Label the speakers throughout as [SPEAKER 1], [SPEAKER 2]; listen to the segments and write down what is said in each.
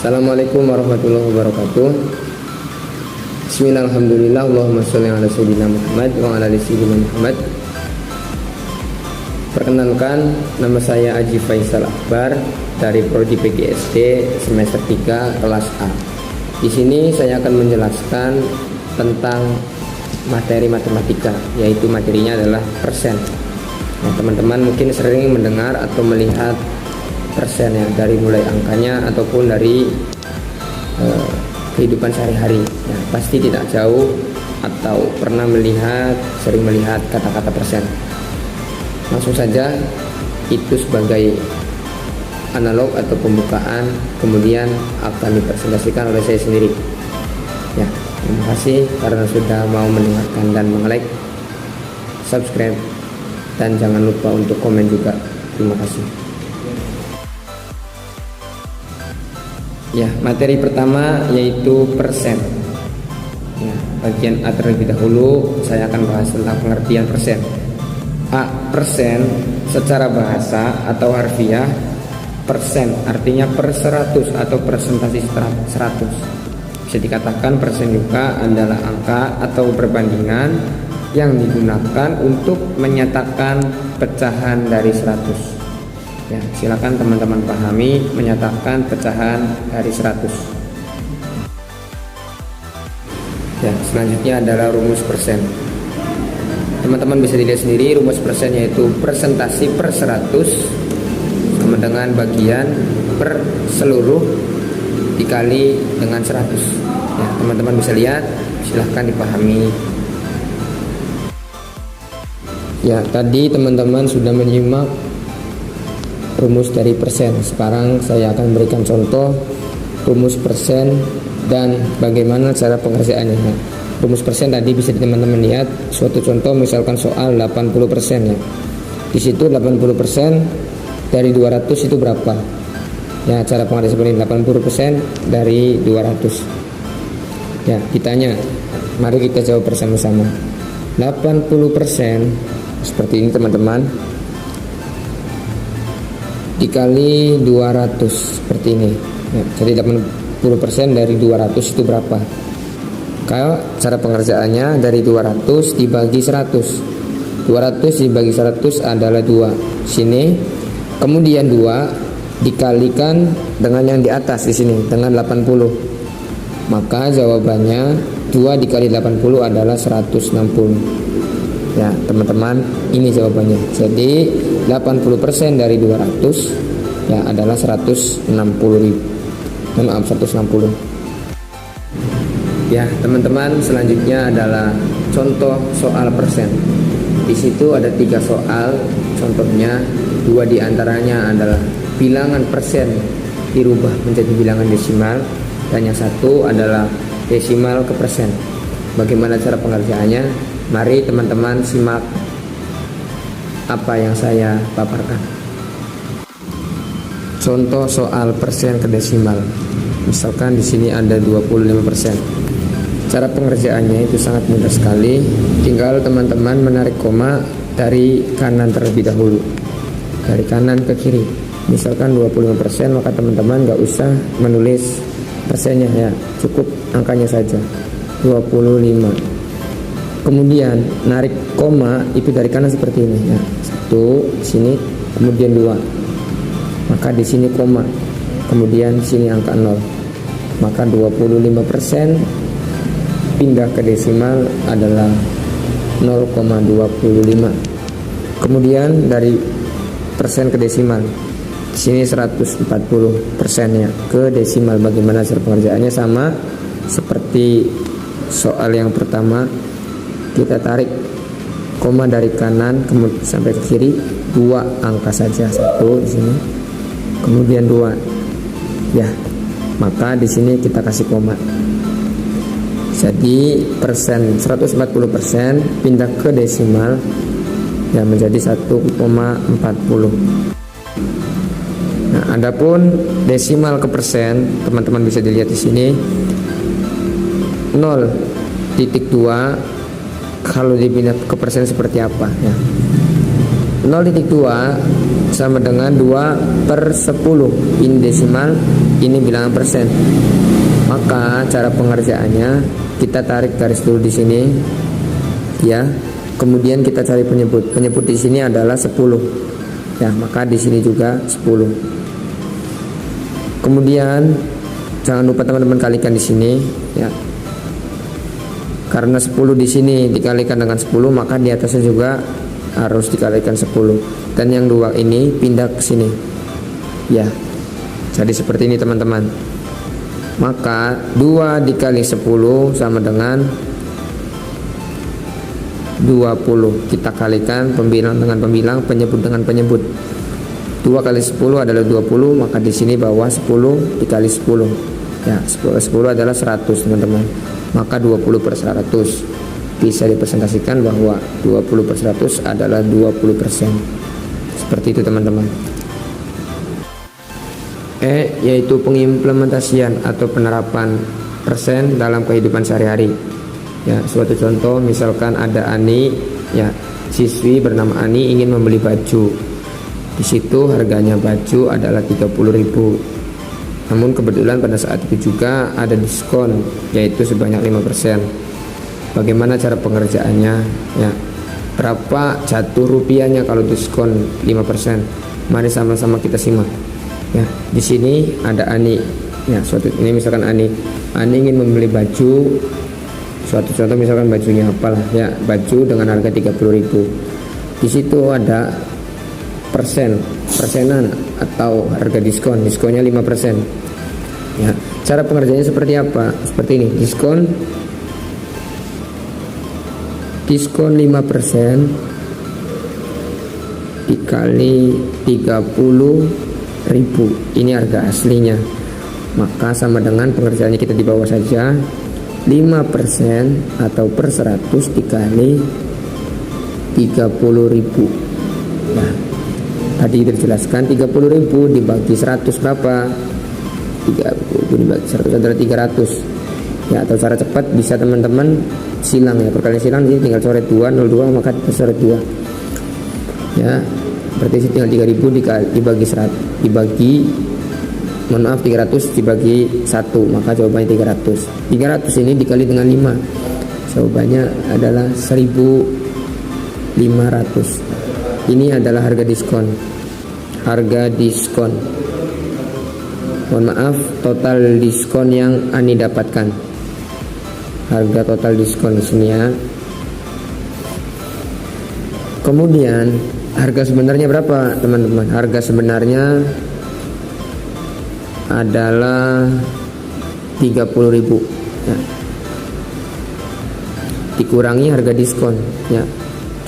[SPEAKER 1] Assalamualaikum warahmatullahi wabarakatuh. Bismillahirrahmanirrahim. Allahumma sholli ala sayyidina Muhammad wa ala ali sayyidina Muhammad. Perkenalkan, nama saya Aji Faisal Akbar dari Prodi PGSD semester 3 kelas A. Di sini saya akan menjelaskan tentang materi matematika, yaitu materinya adalah persen. Nah, teman-teman mungkin sering mendengar atau melihat persen ya, dari mulai angkanya ataupun dari kehidupan sehari-hari ya, pasti tidak jauh atau pernah sering melihat kata-kata persen. Langsung saja, itu sebagai analog atau pembukaan, kemudian akan dipresentasikan oleh saya sendiri ya. Terima kasih karena sudah mau mendengarkan dan meng-like, subscribe, dan jangan lupa untuk komen juga. Terima kasih. Ya, materi pertama yaitu persen. Ya, bagian A terlebih dahulu saya akan bahas tentang pengertian persen. A. Persen secara bahasa atau harfiah, persen artinya per 100 atau persentase 100. Bisa dikatakan persen juga adalah angka atau perbandingan yang digunakan untuk menyatakan pecahan dari 100. Ya, silakan teman-teman pahami menyatakan pecahan dari 100. Ya, selanjutnya adalah rumus persen. Teman-teman bisa dilihat sendiri, rumus persen yaitu persentase per 100 sama dengan bagian per seluruh dikali dengan 100. Ya, teman-teman bisa lihat, silahkan dipahami. Ya, tadi teman-teman sudah menyimak rumus dari persen. Sekarang saya akan berikan contoh rumus persen dan bagaimana cara pengerjaannya. Rumus persen tadi bisa teman-teman lihat suatu contoh, misalkan soal 80% ya. Di situ 80% dari 200 itu berapa? Ya, cara pengerjaan seperti ini, 80% dari 200. Ya, ditanya. Mari kita jawab bersama-sama. 80% seperti ini teman-teman, dikali 200 seperti ini ya, jadi 80% dari 200 itu berapa? Kalau cara pengerjaannya dari 200 dibagi 100, 200 dibagi 100 adalah 2 sini, kemudian 2 dikalikan dengan yang di atas di sini dengan 80, maka jawabannya 2 dikali 80 adalah 160 ya teman-teman. Ini jawabannya. Jadi 80% dari 200 ya adalah 160.000. Maaf, 160. Ya, teman-teman, selanjutnya adalah contoh soal persen. Di situ ada 3 soal. Contohnya 2 diantaranya adalah bilangan persen dirubah menjadi bilangan desimal, dan yang satu adalah desimal ke persen. Bagaimana cara pengerjaannya? Mari teman-teman simak apa yang saya paparkan. Contoh soal persen ke desimal. Misalkan di sini ada 25%. Cara pengerjaannya itu sangat mudah sekali. Tinggal teman-teman menarik koma dari kanan terlebih dahulu. Dari kanan ke kiri. Misalkan 25%, maka teman-teman nggak usah menulis persennya ya. Cukup angkanya saja. 25. Kemudian narik koma itu dari kanan seperti ini ya. 1 sini, kemudian 2. Maka di sini koma. Kemudian sini angka 0. Maka 25% pindah ke desimal adalah 0,25. Kemudian dari persen ke desimal. Di sini 140% ya ke desimal. Bagaimana cara pengerjaannya? Sama seperti soal yang pertama. Kita tarik koma dari kanan kemudian sampai ke kiri, 2 angka saja, 1 di sini, kemudian 2 ya, maka di sini kita kasih koma. Jadi persen 140% pindah ke desimal ya menjadi 1,40. Nah, adapun desimal ke persen, teman-teman bisa dilihat di sini 0,2. Kalau dipindah ke persen seperti apa ya? 0,2 sama dengan 2/10. Ini desimal, ini bilangan persen. Maka cara pengerjaannya kita tarik garis dulu di sini ya. Kemudian kita cari penyebut. Penyebut di sini adalah 10. Ya, maka di sini juga 10. Kemudian jangan lupa teman-teman kalikan di sini ya. Karena 10 di sini dikalikan dengan 10, maka di atasnya juga harus dikalikan 10. Dan yang 2 ini pindah ke sini. Ya. Jadi seperti ini teman-teman. Maka 2 dikali 10 sama dengan 20. Kita kalikan pembilang dengan pembilang, penyebut dengan penyebut. 2 kali 10 adalah 20, maka di sini bawah 10 dikali 10. Ya, 10 adalah 100 teman-teman. Maka 20/100 bisa dipresentasikan bahwa 20/100 adalah 20%. Seperti itu teman-teman. Yaitu pengimplementasian atau penerapan persen dalam kehidupan sehari-hari. Ya, suatu contoh misalkan ada Ani, ya, siswi bernama Ani ingin membeli baju. Di situ harganya baju adalah 30.000. Namun kebetulan pada saat itu juga ada diskon yaitu sebanyak 5%. Bagaimana cara pengerjaannya? Ya, berapa jatuh rupiahnya kalau diskon 5%? Mari sama-sama kita simak. Ya, di sini ada Ani. Ya, ini misalkan Ani ingin membeli baju. Suatu contoh misalkan bajunya apalah ya, baju dengan harga 30.000. Di situ ada persenan atau harga diskonnya 5%. Ya, cara pengerjaannya seperti apa? Seperti ini, diskon 5% dikali 30.000. Ini harga aslinya. Maka sama dengan pengerjaannya kita di bawah saja. 5% atau per 100 dikali 30.000. Nah, tadi dijelaskan 30.000 dibagi 100 berapa? 30.000 dibagi 100 adalah 300. Ya, atau cara cepat bisa teman-teman silang ya, perkalian silang ini tinggal coret 2, 02 maka coret 2. Ya, berarti tinggal 3.000 dibagi 100 300 dibagi 1, maka jawabannya 300. 300 ini dikali dengan 5, jawabannya adalah 1.500. Ini adalah harga diskon. Mohon maaf, total diskon yang Ani dapatkan. Harga total diskon di sini ya. Kemudian harga sebenarnya berapa teman-teman? Harga sebenarnya adalah 30.000 ya. Dikurangi harga diskon ya.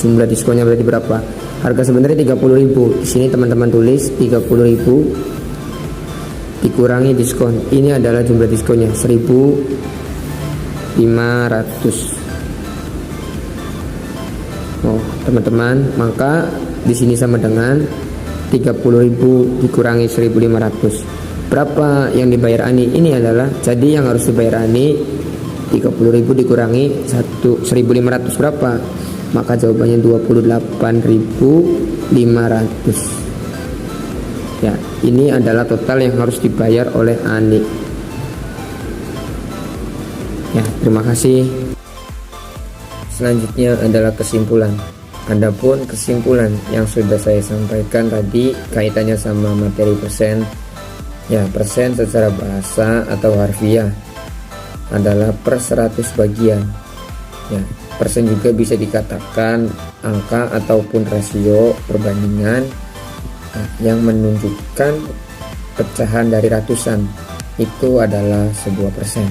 [SPEAKER 1] Jumlah diskonnya berarti berapa? Harga sebenarnya 30.000. Di sini teman-teman tulis 30.000 dikurangi diskon. Ini adalah jumlah diskonnya 1.500. Oh, teman-teman, maka di sini sama dengan 30.000 dikurangi 1.500. Berapa yang dibayar Ani? Ini adalah jadi yang harus dibayar Ani 30.000 dikurangi 1.500 berapa? Maka jawabannya 28.500. Ya, ini adalah total yang harus dibayar oleh Ani. Ya, terima kasih. Selanjutnya adalah kesimpulan. Adapun kesimpulan yang sudah saya sampaikan tadi kaitannya sama materi persen. Ya, persen secara bahasa atau harfiah adalah per 100 bagian. Ya, persen juga bisa dikatakan angka ataupun rasio perbandingan yang menunjukkan pecahan dari ratusan. Itu adalah sebuah persen.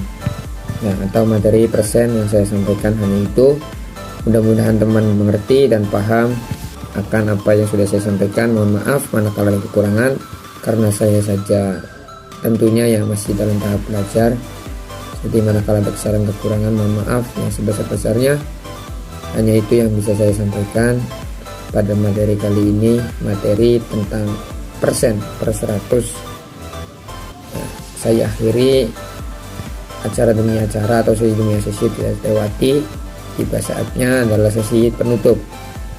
[SPEAKER 1] Ya, atau materi persen yang saya sampaikan hanya itu. Mudah-mudahan teman mengerti dan paham akan apa yang sudah saya sampaikan. Mohon maaf manakala ada kekurangan, karena saya saja tentunya yang masih dalam tahap belajar. Jadi manakala ada kesalahan kekurangan, mohon maaf yang sebesar-besarnya. Hanya itu yang bisa saya sampaikan pada materi kali ini, materi tentang persen per 100. Nah, saya akhiri acara demi acara atau sesi demi sesi tidak lewati. Tiba saatnya adalah sesi penutup.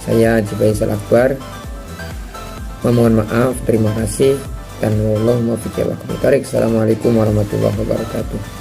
[SPEAKER 1] Saya Haji Faisal Akbar Mohon maaf, terima kasih, dan wallahul muwaffiq ila aqwamit thoriq. Assalamualaikum warahmatullahi wabarakatuh.